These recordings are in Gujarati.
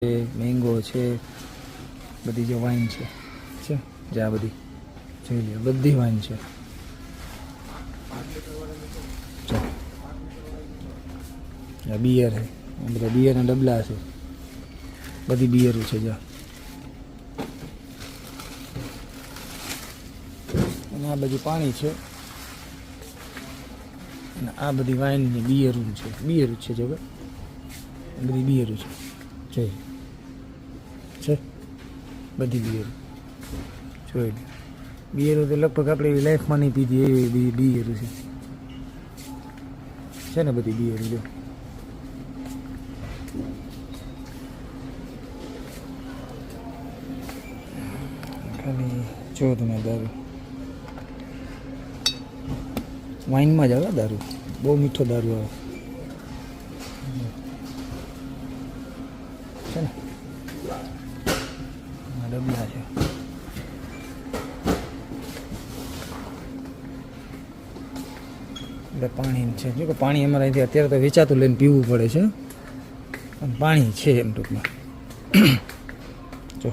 મેંગો છે, બધી જે વાઇન છે જે આ બધી જોઈ લો, બધી વાઇન છે. આ બિયર છે, આ બધા બિયરના ડબલા છે, બધી બિયરો છે જા. અને આ બધું પાણી છે અને આ બધી વાઇનની બિયરું છે, બિયરું છે જો બધી બિયરું છે જોઈ છે, બધી બિયર જોઈ લો. બિયરો તો લગભગ આપણે લાઈફમાં નહીં પીધી એવી બધી બિયર છે ને બધી બિયર જો. ખાલી જો તમે દારૂ વાઇનમાં જ આવે દારૂ, બહુ મીઠો દારૂ આવે છે ને. આ ડબલા છે. એટલે પાણી છે જો કે પાણી અમારે અહીંથી અત્યારે તો વેચાતું લઈને પીવું પડે છે, પણ પાણી છે એમ ટૂંકમાં જો.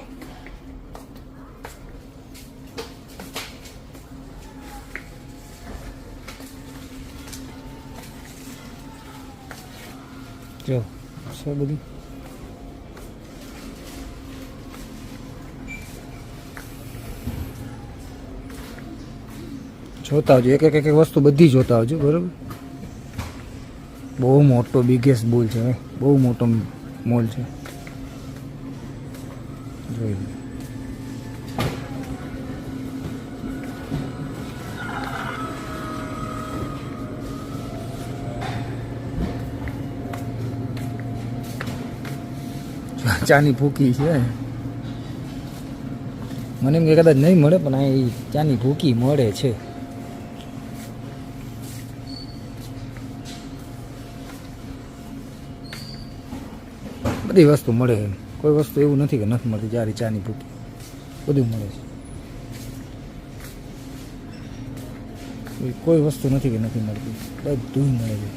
જો છે બધું જોતા આવજો, એક એક વસ્તુ બધી જોતા આવજો બરાબર. બહુ મોટો બિગેસ્ટ બોલ છે, બહુ મોટો મોલ છે જોઈ લો. ચાની ભૂકી છે, મને એમ કે કદાચ નહીં મળે પણ આ ચાની ભૂકી મળે છે. બધી વસ્તુ મળે છે, કોઈ વસ્તુ એવું નથી કે નથી મળતી. જ્યારે ચાની ભૂકી બધું મળે છે, કોઈ વસ્તુ નથી કે નથી મળતી, બધું મળે છે.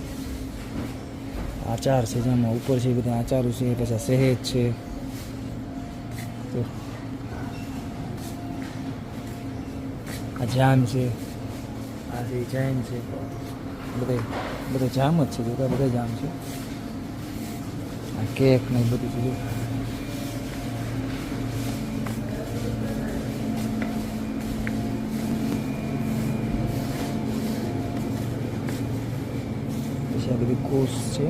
આચાર છે જેમાં ઉપર છે બધા આચારો છે, પછી સહેજ છે તો આ જામ છે, આ છે જૈન છે, બધા જામ જ છે, બધા જામ છે. આ કેક ને બધું છે. પછી આ બધી કોર્સ છે.